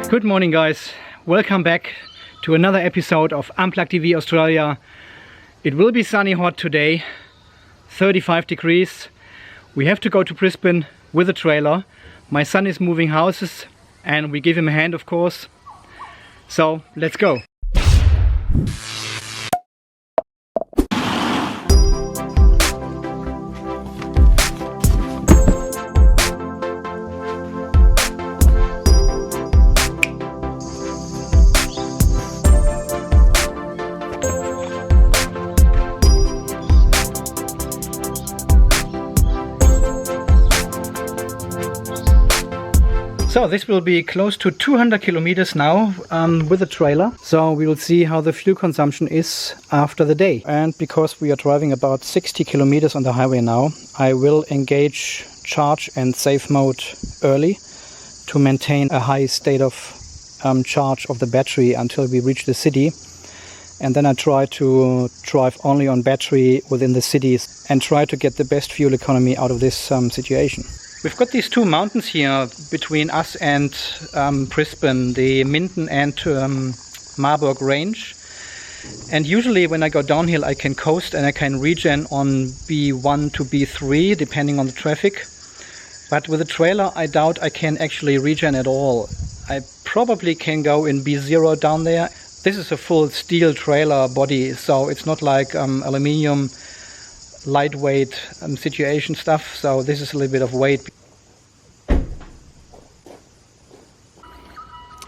Good morning guys, welcome back to another episode of Unplugged TV Australia. It will be sunny hot today, 35 degrees. We have to go to Brisbane with a trailer. My son is moving houses and we give him a hand, of course. So let's go. So this will be close to 200 kilometers now with a trailer. So we will see how the fuel consumption is after the day. And because we are driving about 60 kilometers on the highway now, I will engage charge and save mode early to maintain a high state of charge of the battery until we reach the city. And then I try to drive only on battery within the cities and try to get the best fuel economy out of this situation. We've got these two mountains here between us and Brisbane, the Minden and Marburg range. And usually when I go downhill I can coast and I can regen on B1 to B3 depending on the traffic. But with a trailer I doubt I can actually regen at all. I probably can go in B0 down there. This is a full steel trailer body, so it's not like aluminium lightweight situation stuff, so this is a little bit of weight.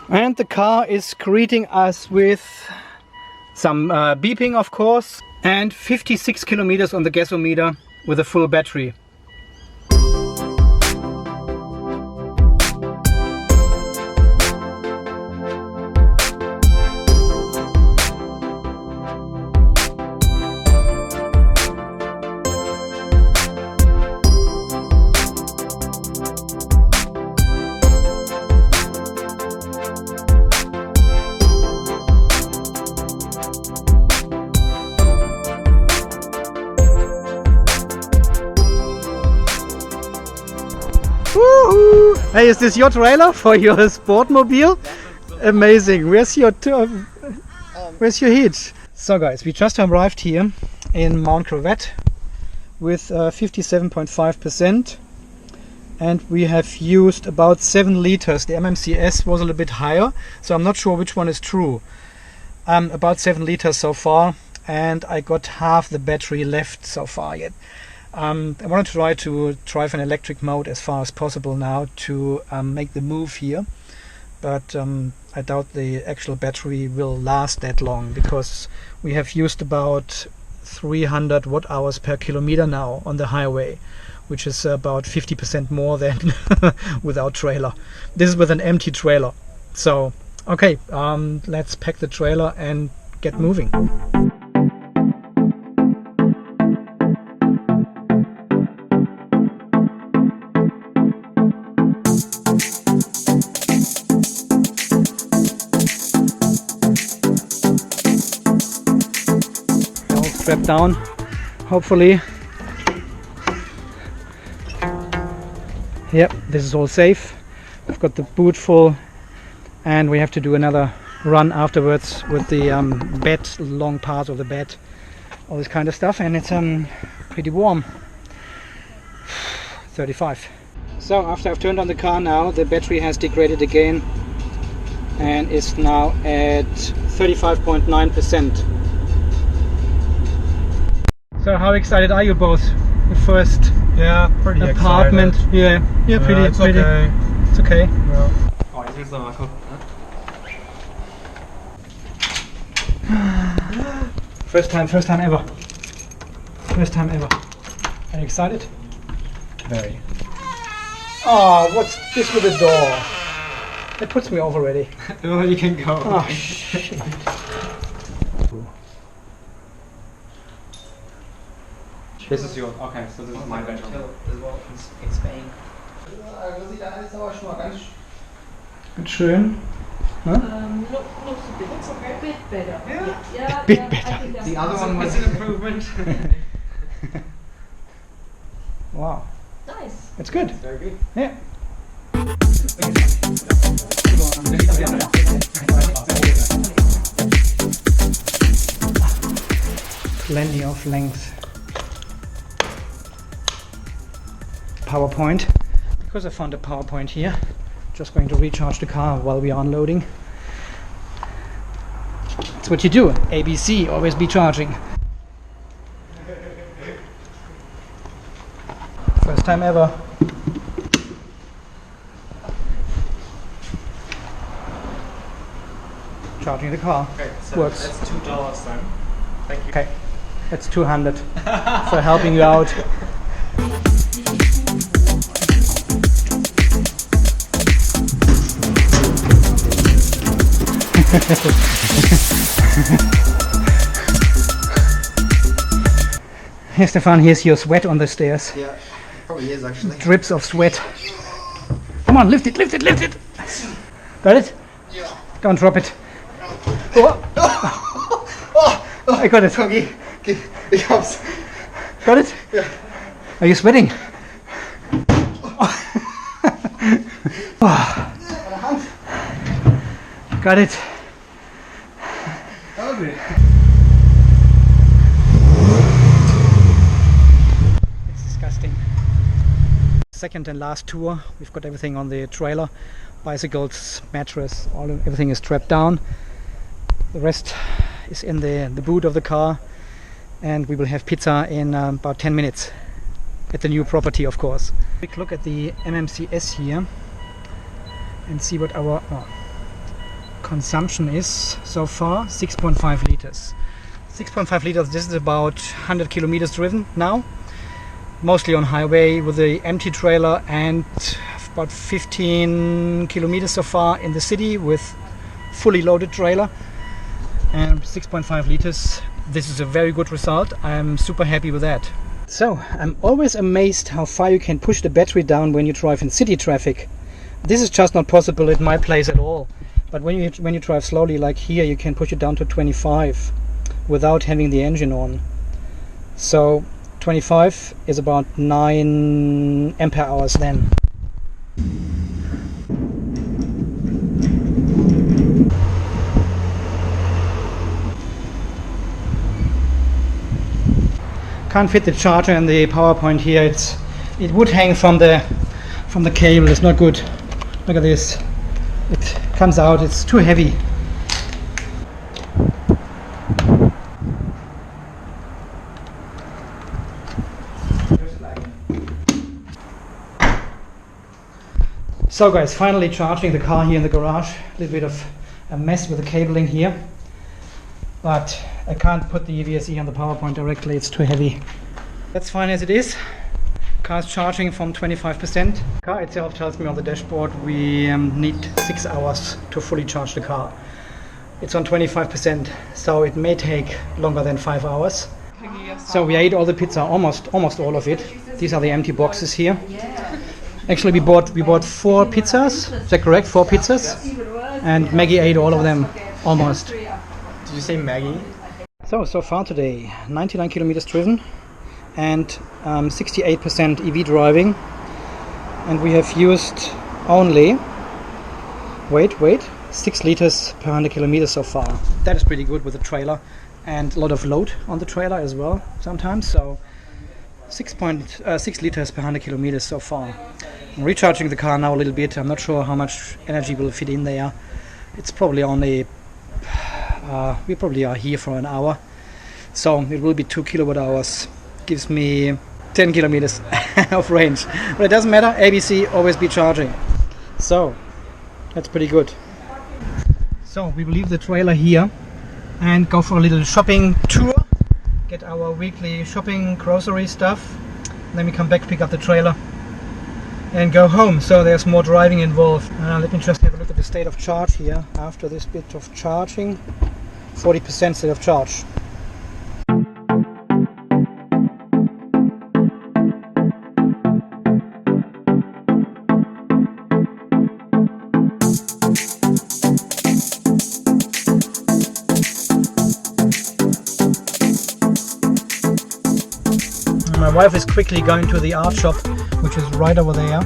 And the car is greeting us with some beeping, of course, and 56 kilometers on the gasometer with a full battery. Woohoo! Hey, is this your trailer for your Sportmobile? Amazing. Where's your heat? So guys, we just arrived here in Mount Cravette with 57.5%, and we have used about 7 liters. The MMCS was a little bit higher, so I'm not sure which one is true. About 7 liters so far, and I got half the battery left so far yet. I want to try to drive an electric mode as far as possible now to make the move here, but I doubt the actual battery will last that long because we have used about 300 watt hours per kilometer now on the highway, which is about 50% more than without trailer. This is with an empty trailer. So okay, let's pack the trailer and get moving. Strap down, hopefully. Yep, this is all safe. We've got the boot full and we have to do another run afterwards with the bed, long parts of the bed, all this kind of stuff, and it's pretty warm. 35. So after I've turned on the car now, the battery has degraded again and is now at 35.9%. So how excited are you both? The first pretty apartment. Excited. Yeah, pretty. It's okay. It's okay. First time ever. First time ever. Are you excited? Very. Oh, what's this with the door? That puts me off already. Well, you can go. Oh shit. This is yours. Okay, so this is my bedroom. As well in Spain. Ganz schön. Huh? Looks a bit, it's okay. A bit better. Yeah. A bit better. The other one was an improvement. Wow. Nice. It's good. Very good. Yeah. Plenty of length. Power point. Because I found a power point here, just going to recharge the car while we are unloading. That's what you do. ABC, always be charging. First time ever. Charging the car. Okay, so Works. that's $2 then. Thank you. Okay, that's 200 for helping you out. Here, Stefan, here's your sweat on the stairs. Yeah, probably is actually. Drips of sweat. Come on, lift it, lift it, lift it. Got it? Yeah. Don't drop it. Oh. I got it. Okay, ich hab's. Got it? Yeah. Are you sweating? Got it. Okay. It's disgusting. Second and last tour. We've got everything on the trailer. Bicycles, mattress, everything is strapped down. The rest is in the boot of the car, and we will have pizza in about 10 minutes at the new property, of course. Quick look at the MMCS here and see what our consumption is so far. 6.5 liters. 6.5 liters, this is about 100 kilometers driven now, mostly on highway with the empty trailer, and about 15 kilometers so far in the city with fully loaded trailer. And 6.5 liters, this is a very good result. I'm super happy with that. So I'm always amazed how far you can push the battery down when you drive in city traffic. This is just not possible at my place at all. But when you drive slowly like here, you can push it down to 25 without having the engine on. So 25 is about 9 ampere hours then. Can't fit the charger and the power point here. It would hang from the cable. It's not good. Look at this. It comes out. It's too heavy. So guys, finally charging the car here in the garage. A little bit of a mess with the cabling here, but I can't put the VSE on the power point directly, it's too heavy. That's fine as it is. Car's charging from 25%. Car itself tells me on the dashboard we need 6 hours to fully charge the car. It's on 25%, so it may take longer than 5 hours. So we ate all the pizza, almost all of it. These are the empty boxes here. Actually we bought 4 pizzas, is that correct? 4 pizzas? And Maggie ate all of them, almost. Did you say Maggie? So far today, 99 kilometers driven and 68% EV driving, and we have used only, wait, 6 liters per 100 kilometers so far. That is pretty good with the trailer, and a lot of load on the trailer as well sometimes, so 6 liters per 100 kilometers so far. I'm recharging the car now a little bit. I'm not sure how much energy will fit in there. It's probably only we probably are here for an hour, so it will be 2 kilowatt hours. Gives me 10 kilometers of range, but it doesn't matter. ABC, always be charging. So that's pretty good. So we will leave the trailer here and go for a little shopping tour, get our weekly shopping grocery stuff, then we come back, pick up the trailer and go home. So there's more driving involved. Let me just have a look at the state of charge here after this bit of charging. 40% state of charge. My wife is quickly going to the art shop, which is right over there.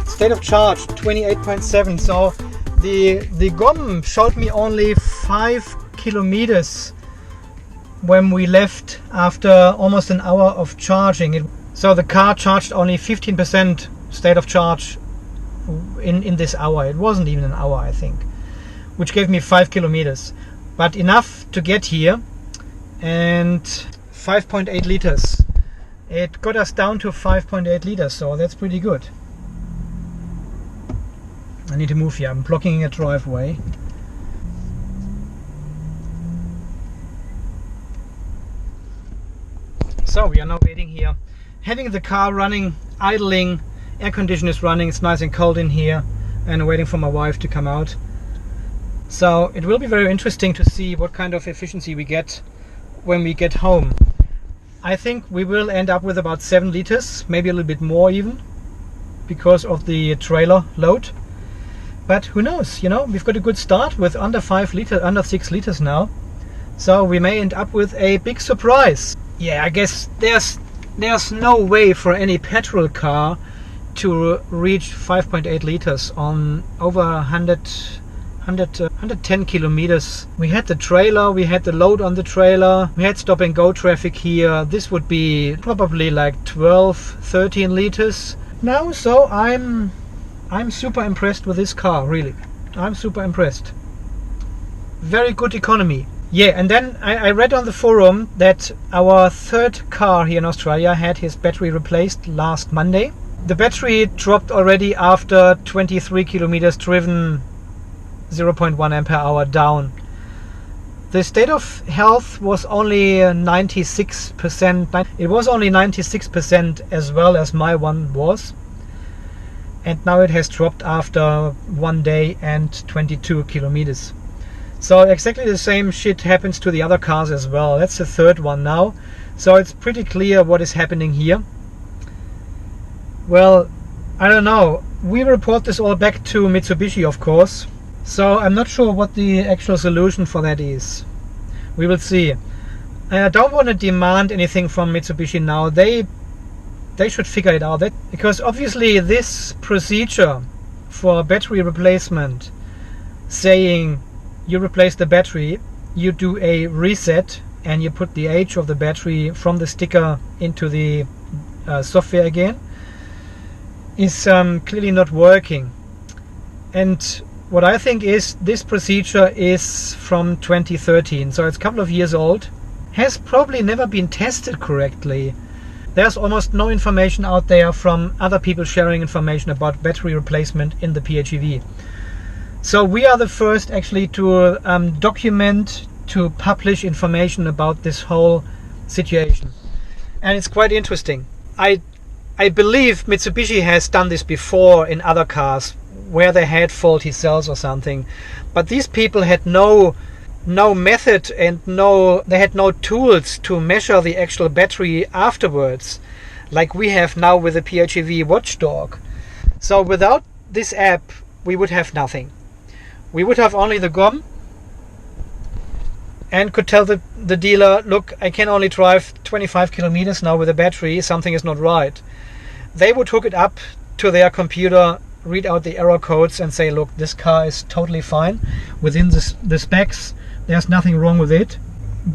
State of charge 28.7. So the GOM showed me only 5 kilometers when we left after almost an hour of charging. So the car charged only 15% state of charge in this hour. It wasn't even an hour, I think, which gave me 5 kilometers, but enough to get here. And 5.8 liters. It got us down to 5.8 liters, so that's pretty good. I need to move here. I'm blocking a driveway. So we are now waiting here, having the car running, idling, air condition is running, it's nice and cold in here, and waiting for my wife to come out. So it will be very interesting to see what kind of efficiency we get when we get home. I think we will end up with about 7 liters, maybe a little bit more even, because of the trailer load. But who knows, you know, we've got a good start with under 5 liters, under 6 liters now. So we may end up with a big surprise. Yeah, I guess there's no way for any petrol car to reach 5.8 liters on over 110 kilometers. We had the trailer, we had the load on the trailer, we had stop and go traffic here. This would be probably like 12-13 liters now. So I'm super impressed with this car, really. I'm super impressed. Very good economy. Yeah, and then I read on the forum that our third car here in Australia had his battery replaced last Monday. The battery dropped already after 23 kilometers driven, 0.1 ampere hour down. The state of health was only 96%. It was only 96% as well as my one was. And now it has dropped after 1 day and 22 kilometers. So exactly the same shit happens to the other cars as well. That's the third one now. So it's pretty clear what is happening here. Well, I don't know. We report this all back to Mitsubishi, of course. So I'm not sure what the actual solution for that is. We will see. I don't want to demand anything from Mitsubishi now. They should figure it out. Because obviously this procedure for battery replacement, saying you replace the battery, you do a reset, and you put the age of the battery from the sticker into the software again, is clearly not working. And what I think is this procedure is from 2013, so it's a couple of years old, has probably never been tested correctly. There's almost no information out there from other people sharing information about battery replacement in the PHEV. So we are the first actually to document, to publish information about this whole situation. And it's quite interesting. I believe Mitsubishi has done this before in other cars where they had faulty cells or something. But these people had no method and they had no tools to measure the actual battery afterwards, like we have now with the PHEV Watchdog. So without this app, we would have nothing. We would have only the GOM and could tell the dealer, look, I can only drive 25 kilometers now with a battery, something is not right. They would hook it up to their computer, read out the error codes and say, look, this car is totally fine within the specs, there's nothing wrong with it,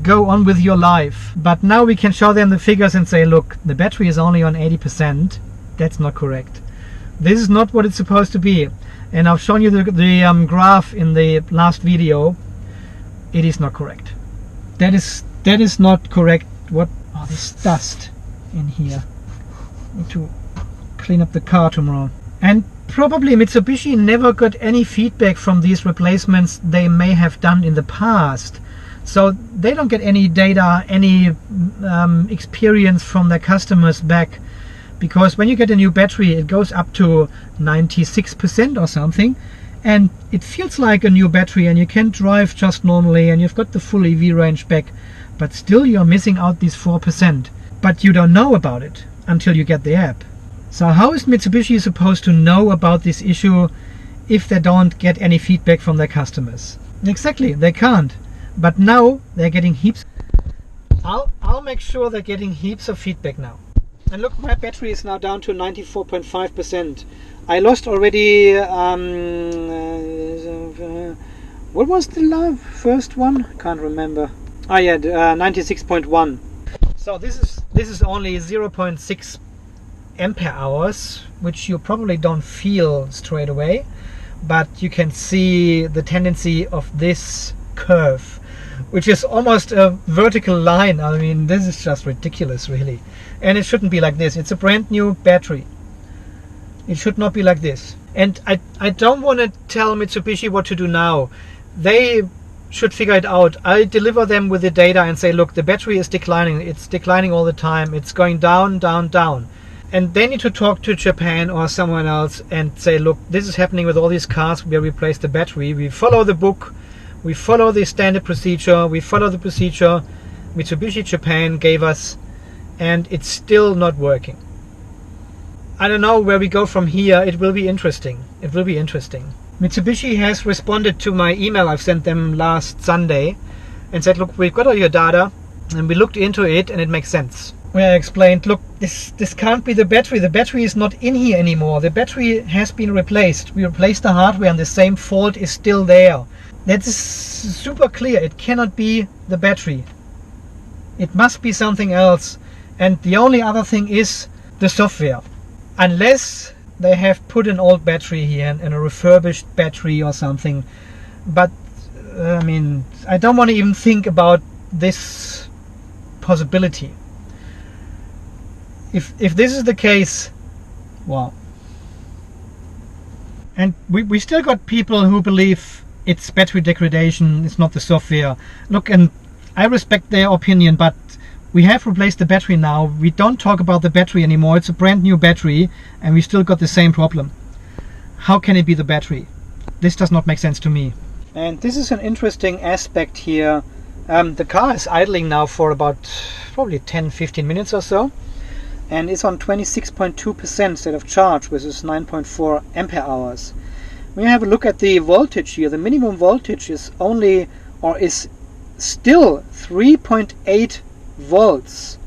go on with your life. But now we can show them the figures and say, look, the battery is only on 80%. That's not correct. This is not what it's supposed to be. And I've shown you the graph in the last video. It is not correct. That is not correct. What? Oh, this dust in here. Need to clean up the car tomorrow. And probably Mitsubishi never got any feedback from these replacements they may have done in the past. So they don't get any data, any experience from their customers back. Because when you get a new battery, it goes up to 96% or something, and it feels like a new battery, and you can drive just normally, and you've got the full EV range back, but still you're missing out these 4%. But you don't know about it until you get the app. So how is Mitsubishi supposed to know about this issue if they don't get any feedback from their customers? Exactly, they can't. But now they're getting heaps. I'll make sure they're getting heaps of feedback now. And look, my battery is now down to 94.5%. I lost already, what was the first one? I can't remember. Oh yeah, 96.1. So this is only 0.6 ampere hours, which you probably don't feel straight away, but you can see the tendency of this curve, which is almost a vertical line. I mean, this is just ridiculous, really. And it shouldn't be like this. It's a brand new battery. It should not be like this. And I don't want to tell Mitsubishi what to do now. They should figure it out. I deliver them with the data and say, look, the battery is declining. It's declining all the time. It's going down, down, down. And they need to talk to Japan or someone else and say, look, this is happening with all these cars where we replace the battery. We follow the book. We follow the standard procedure. We follow the procedure Mitsubishi Japan gave us, and it's still not working. I don't know where we go from here. It will be interesting. It will be interesting. Mitsubishi has responded to my email I've sent them last Sunday and said, look, we've got all your data and we looked into it and it makes sense. Where I explained, look, this can't be the battery. The battery is not in here anymore. The battery has been replaced. We replaced the hardware and the same fault is still there. That is super clear. It cannot be the battery. It must be something else. And the only other thing is the software. Unless they have put an old battery here and a refurbished battery or something. But I mean, I don't want to even think about this possibility. If this is the case, wow. And we still got people who believe it's battery degradation, it's not the software. Look, and I respect their opinion, but we have replaced the battery now. We don't talk about the battery anymore. It's a brand new battery and we still got the same problem. How can it be the battery? This does not make sense to me. And this is an interesting aspect here. The car is idling now for about probably 10-15 minutes or so, and it's on 26.2% state of charge, which is 9.4 ampere hours. When you have a look at the voltage here, the minimum voltage is only, or is still 3.8 volts.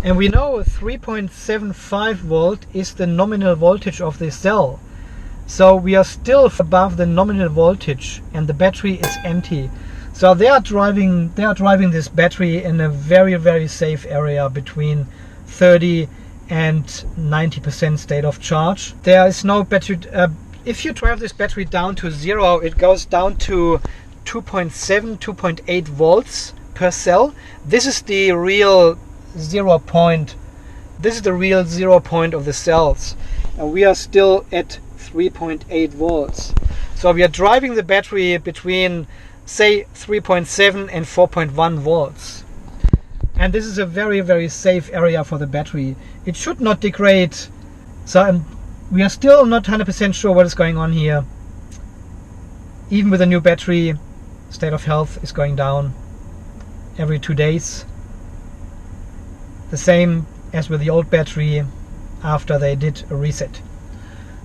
And we know 3.75 volt is the nominal voltage of the cell. So we are still above the nominal voltage and the battery is empty. So they are driving this battery in a very, very safe area between 30 and 90% state of charge. There is no battery. If you drive this battery down to zero, it goes down to 2.7, 2.8 volts per cell. This is the real 0 point. This is the real 0 point of the cells, and we are still at 3.8 volts. So we are driving the battery between, say, 3.7 and 4.1 volts. And this is a very, very safe area for the battery. It should not degrade. So we are still not 100% sure what is going on here. Even with a new battery, state of health is going down every 2 days. The same as with the old battery after they did a reset.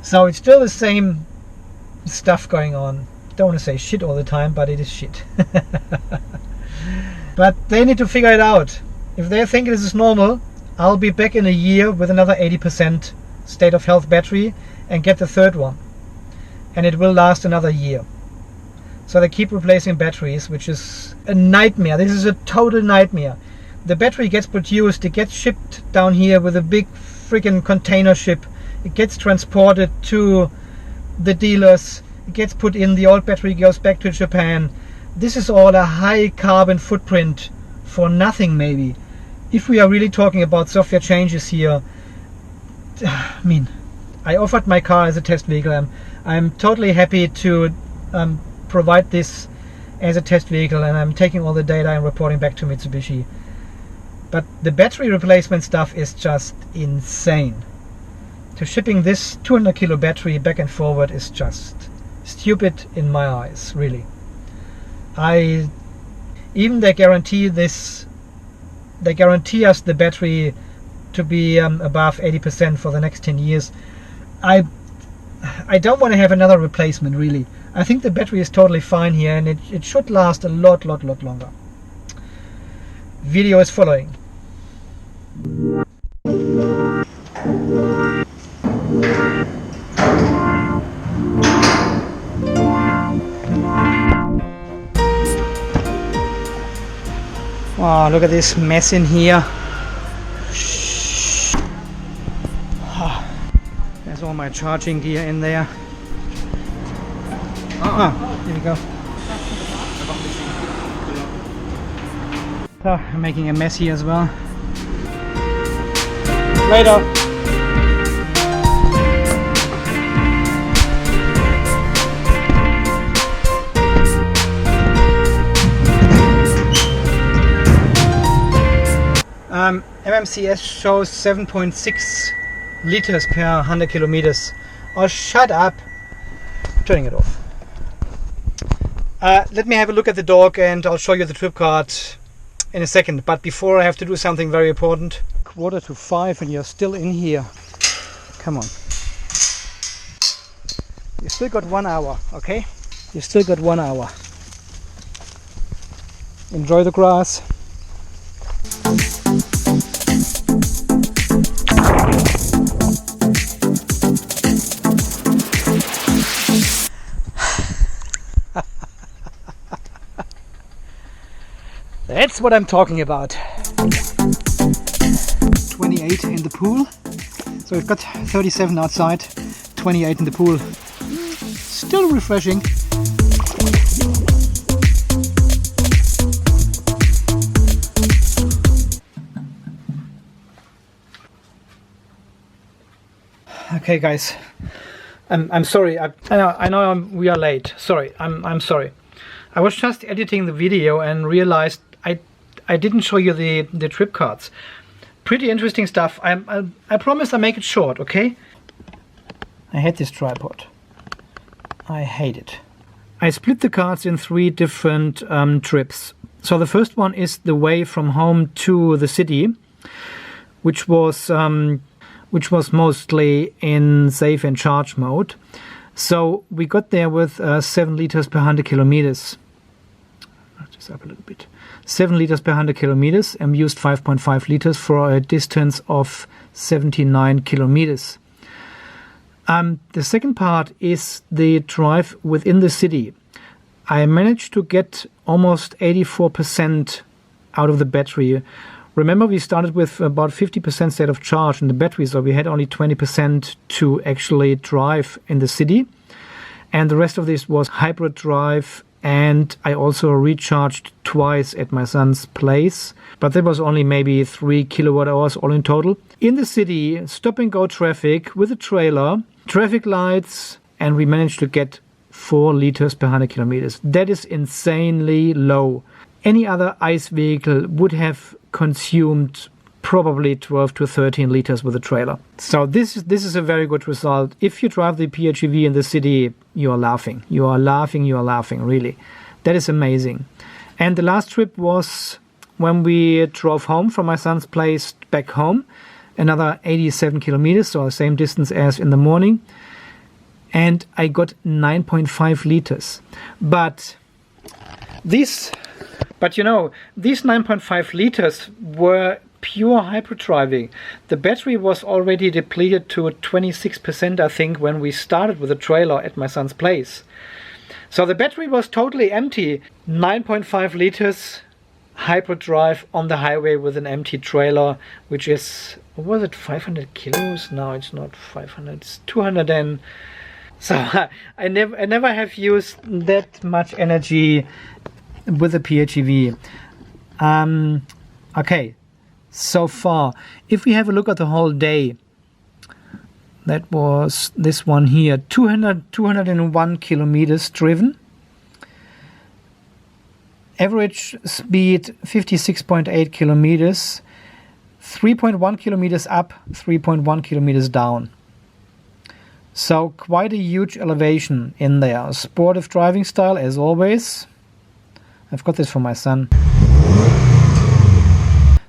So it's still the same stuff going on. Don't want to say shit all the time, but it is shit. But they need to figure it out. If they think this is normal, I'll be back in a year with another 80% state of health battery and get the third one. And it will last another year. So they keep replacing batteries, which is a nightmare. This is a total nightmare. The battery gets produced, it gets shipped down here with a big freaking container ship. It gets transported to the dealers. It gets put in, the old battery goes back to Japan. This is all a high carbon footprint for nothing, maybe. If we are really talking about software changes here, I mean, I offered my car as a test vehicle. I'm totally happy to provide this as a test vehicle, and I'm taking all the data and reporting back to Mitsubishi. But the battery replacement stuff is just insane. To shipping this 200 kilo battery back and forward is just stupid in my eyes, really. Even they guarantee this, they guarantee us the battery to be above 80% for the next 10 years. I don't want to have another replacement, really. I think the battery is totally fine here, and it should last a lot longer. Video is following. Oh, look at this mess in here. There's all my charging gear in there. Oh, here we go. So, I'm making a mess here as well. Later. MMCS shows 7.6 liters per 100 kilometers. Oh, shut up! Turning it off. Let me have a look at the dog and I'll show you the trip card in a second. But before, I have to do something very important. 4:45 and you're still in here. Come on. You still got 1 hour, okay? You still got 1 hour. Enjoy the grass. That's what I'm talking about. 28 in the pool. So we've got 37 outside, 28 in the pool. Still refreshing. Okay, guys. I'm sorry. I know we are late. Sorry. I'm sorry. I was just editing the video and realized I didn't show you the trip cards. Pretty interesting stuff. I promise I'll make it short, okay? I hate this tripod. I hate it. I split the cards in 3 different trips. So the first one is the way from home to the city, which was mostly in safe and charge mode. So we got there with 7 liters per 100 kilometers. Just up a little bit. 7 liters per 100 kilometers and used 5.5 liters for a distance of 79 kilometers. The second part is the drive within the city. I managed to get almost 84% out of the battery. Remember, we started with about 50% state of charge in the battery, so we had only 20% to actually drive in the city. And the rest of this was hybrid drive, and I also recharged twice at my son's place. But that was only maybe 3 kilowatt hours all in total. In the city, stop and go traffic with a trailer, traffic lights, and we managed to get 4 liters per 100 kilometers. That is insanely low. Any other ICE vehicle would have consumed probably 12 to 13 liters with a trailer. So this is a very good result. If you drive the PHEV in the city, you are laughing. You are laughing, really. That is amazing. And the last trip was when we drove home from my son's place back home. Another 87 kilometers, so the same distance as in the morning. And I got 9.5 liters. But these 9.5 liters were pure hybrid driving. The battery was already depleted to 26%, I think, when we started with the trailer at my son's place. So the battery was totally empty. 9.5 liters hybrid drive on the highway with an empty trailer, which is, was it 500 kilos? No, it's not 500, it's 200 and... So I never have used that much energy with a PHEV. Okay, so far, if we have a look at the whole day, that was this one here, 201 kilometers driven. Average speed 56.8 kilometers, 3.1 kilometers up, 3.1 kilometers down. So quite a huge elevation in there. Sportive driving style as always. I've got this for my son.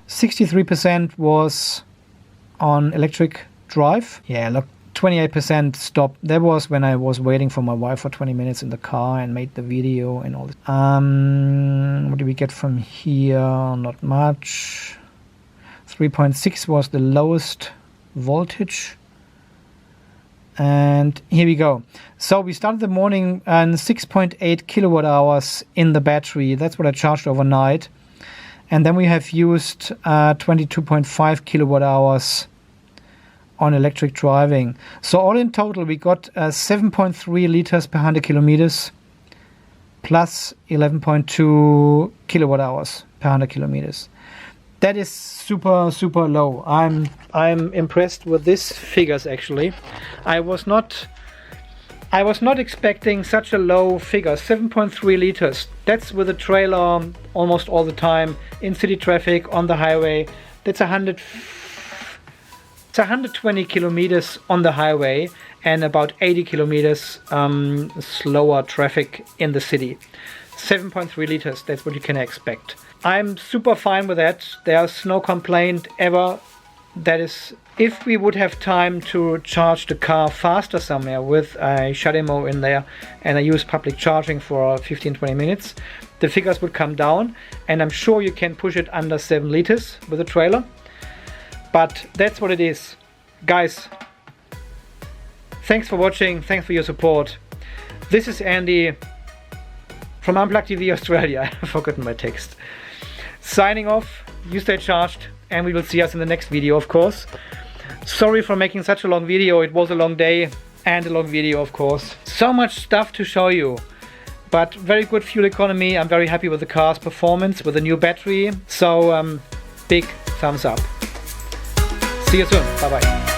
63% was on electric drive. Yeah, look, 28% stop. That was when I was waiting for my wife for 20 minutes in the car and made the video and all this. What do we get from here? Not much. 3.6 was the lowest voltage. And here we go. So we started the morning and 6.8 kilowatt hours in the battery. That's what I charged overnight. And then we have used 22.5 kilowatt hours on electric driving. So all in total, we got 7.3 liters per 100 kilometers plus 11.2 kilowatt hours per 100 kilometers. That is super, super low. I'm impressed with these figures actually. I was not expecting such a low figure. 7.3 liters. That's with a trailer almost all the time in city traffic on the highway. That's 120 kilometers on the highway and about 80 kilometers slower traffic in the city. 7.3 liters, that's what you can expect. I'm super fine with that. There's no complaint ever. That is, if we would have time to charge the car faster somewhere with a CHAdeMO in there and I use public charging for 15-20 minutes, the figures would come down, and I'm sure you can push it under 7 liters with a trailer. But that's what it is. Guys, thanks for watching, thanks for your support. This is Andy from Unplugged TV Australia. I've forgotten my text. Signing off, you stay charged, and we will see us in the next video, of course. Sorry for making such a long video. It was a long day and a long video, of course. So much stuff to show you, but very good fuel economy. I'm very happy with the car's performance with the new battery. So big thumbs up. See you soon. Bye bye.